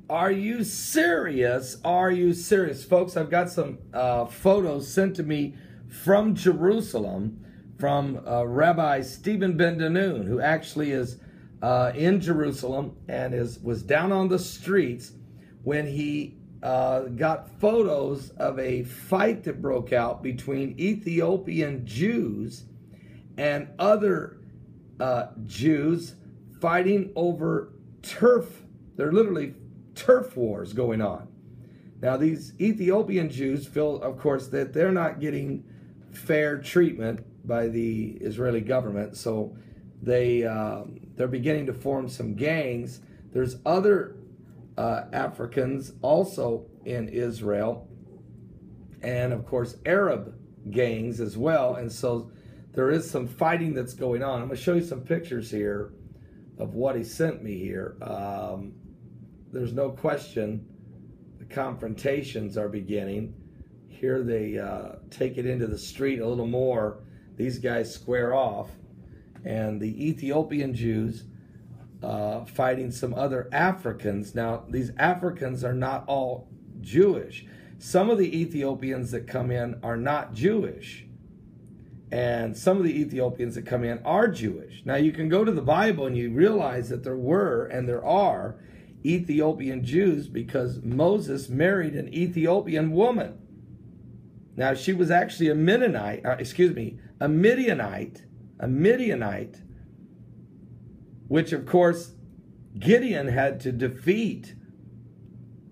Are you serious? Are you serious? Folks, I've got some photos sent to me from Jerusalem from Rabbi Stephen Ben-Danoon, who actually is in Jerusalem and was down on the streets when he got photos of a fight that broke out between Ethiopian Jews and other Jews fighting over turf. They're literally turf wars going on. Now, these Ethiopian Jews feel, of course, that they're not getting fair treatment by the Israeli government, so they're beginning to form some gangs. There's other Africans also in Israel, and of course Arab gangs as well, and so there is some fighting that's going on. I'm going to show you some pictures here of what he sent me here. There's no question the confrontations are beginning. Here they take it into the street a little more. These guys square off, and the Ethiopian Jews fighting some other Africans. Now, these Africans are not all Jewish. Some of the Ethiopians that come in are not Jewish, and some of the Ethiopians that come in are Jewish. Now, you can go to the Bible and you realize that there were and there are Ethiopian Jews because Moses married an Ethiopian woman. Now, she was actually a Midianite, which of course Gideon had to defeat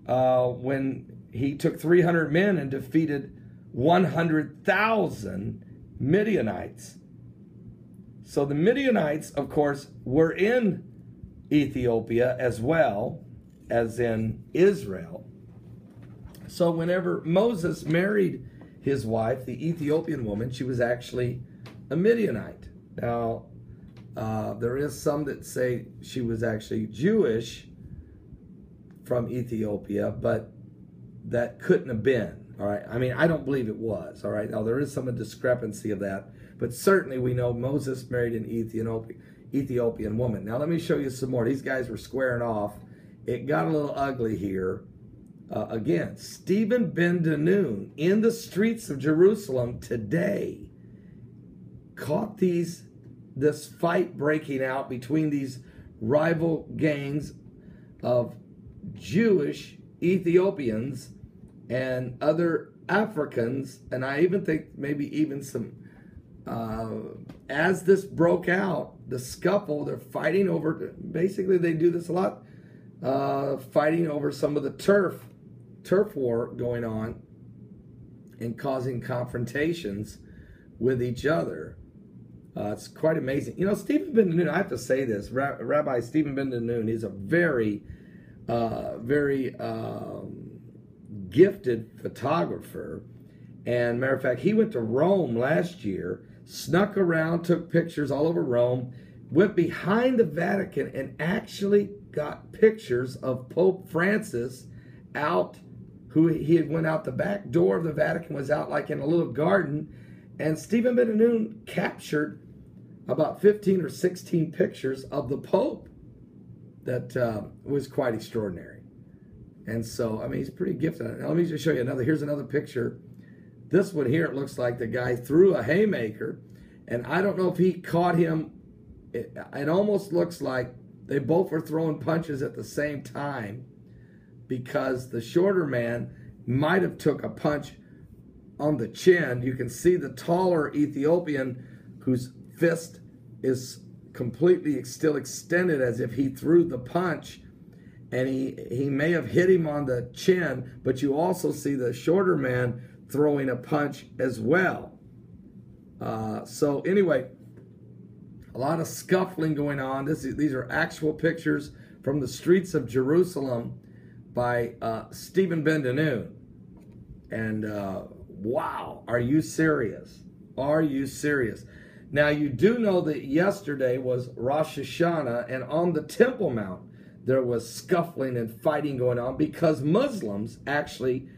when he took 300 men and defeated 100,000 Midianites. So the Midianites, of course, were in Ethiopia as well as in Israel. So whenever Moses married his wife, the Ethiopian woman, she was actually a Midianite. Now, there is some that say she was actually Jewish from Ethiopia, but that couldn't have been, all right? I mean, I don't believe it was, all right? Now, there is some discrepancy of that, but certainly we know Moses married an Ethiopian woman. Now, let me show you some more. These guys were squaring off. It got a little ugly here. Again, Stephen Ben-Danoon in the streets of Jerusalem today caught this fight breaking out between these rival gangs of Jewish Ethiopians and other Africans, and I even think maybe even some, as this broke out, the scuffle, they're fighting over, basically they do this a lot, fighting over some of the turf war going on and causing confrontations with each other. It's quite amazing. You know, Stephen Ben-Danoon, I have to say this, Rabbi Stephen Ben-Danoon, he's a very gifted photographer. And matter of fact, he went to Rome last year, snuck around, took pictures all over Rome, went behind the Vatican and actually got pictures of Pope Francis out, who he had went out the back door of the Vatican, was out like in a little garden, and Stephen Ben-Danoon captured about 15 or 16 pictures of the Pope. That was quite extraordinary. And so, I mean, he's pretty gifted. Now, let me just show you another. Here's another picture. This one here, it looks like the guy threw a haymaker, and I don't know if he caught him. It almost looks like they both were throwing punches at the same time, because the shorter man might have took a punch on the chin. You can see the taller Ethiopian whose fist is completely still extended as if he threw the punch, and he may have hit him on the chin, but you also see the shorter man throwing a punch as well. So anyway, a lot of scuffling going on. These are actual pictures from the streets of Jerusalem by Stephen Ben-Danoon. And wow, are you serious? Are you serious? Now, you do know that yesterday was Rosh Hashanah, and on the Temple Mount, there was scuffling and fighting going on because Muslims actually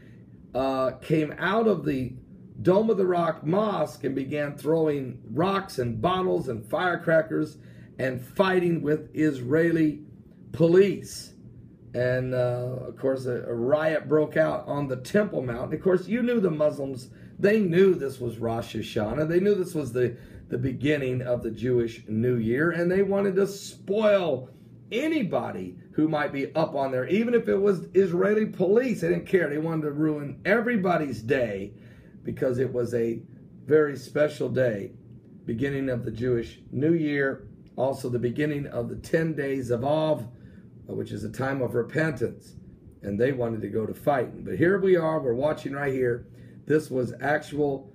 came out of the Dome of the Rock Mosque and began throwing rocks and bottles and firecrackers and fighting with Israeli police. And of course, a riot broke out on the Temple Mount. Of course, you knew the Muslims, they knew this was Rosh Hashanah. They knew this was the beginning of the Jewish New Year, and they wanted to spoil anybody who might be up on there, even if it was Israeli police. They didn't care. They wanted to ruin everybody's day because it was a very special day, beginning of the Jewish New Year, also the beginning of the 10 days of Av, which is a time of repentance, and they wanted to go to fighting. But here we are, we're watching right here. This was actual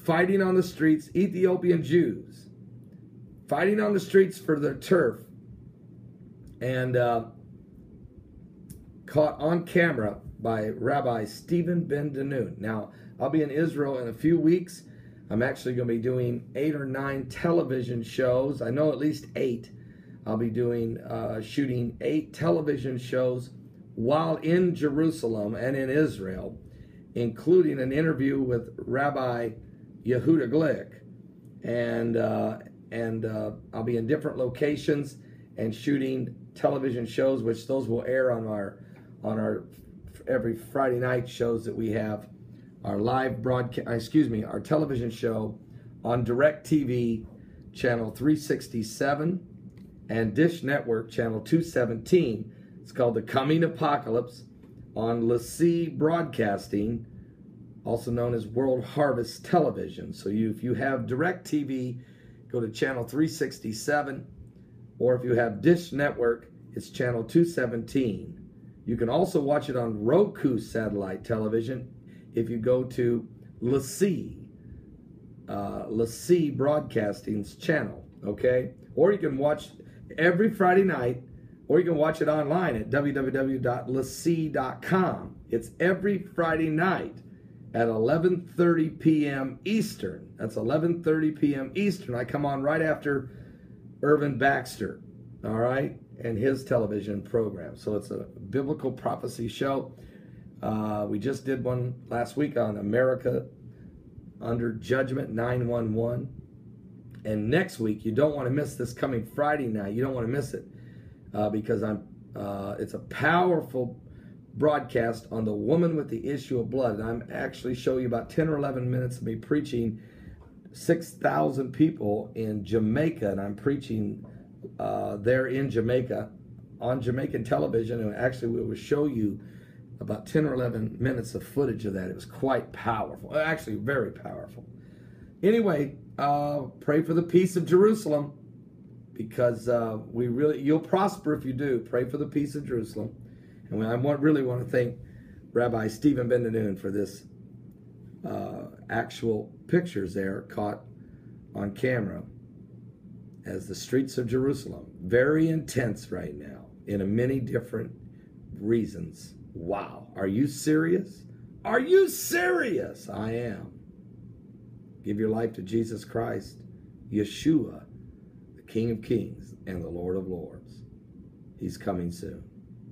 fighting on the streets, Ethiopian Jews fighting on the streets for their turf, and caught on camera by Rabbi Stephen Ben-Danoon. Now, I'll be in Israel in a few weeks. I'm actually going to be doing 8 or 9 television shows. I know at least 8. I'll be doing shooting 8 television shows while in Jerusalem and in Israel, including an interview with Rabbi Yehuda Glick, and I'll be in different locations and shooting television shows, which those will air on our every Friday night shows that we have, our live broadcast, our television show on DirecTV channel 367 and Dish Network channel 217. It's called The Coming Apocalypse on Lassie Broadcasting, also known as World Harvest Television. So if you have DirecTV, go to channel 367, or if you have Dish Network, it's channel 217. You can also watch it on Roku satellite television if you go to Lassie Broadcasting's channel, okay? Or you can watch every Friday night, or you can watch it online at www.lassie.com. It's every Friday night at 11:30 p.m. Eastern. That's 11:30 p.m. Eastern. I come on right after Irvin Baxter, all right, and his television program. So it's a biblical prophecy show. We just did one last week on America Under Judgment 911. And next week, you don't want to miss this coming Friday night. You don't want to miss it because it's a powerful broadcast on the woman with the issue of blood. And I'm actually showing you about 10 or 11 minutes of me preaching 6,000 people in Jamaica. And I'm preaching there in Jamaica on Jamaican television. And actually, we will show you about 10 or 11 minutes of footage of that. It was quite powerful. Actually, very powerful. Anyway, pray for the peace of Jerusalem, because you'll prosper if you do. Pray for the peace of Jerusalem. And I really want to thank Rabbi Stephen Ben-Danoon for this actual pictures there caught on camera as the streets of Jerusalem. Very intense right now in many different reasons. Wow. Are you serious? Are you serious? I am. Give your life to Jesus Christ, Yeshua, the King of Kings and the Lord of Lords. He's coming soon.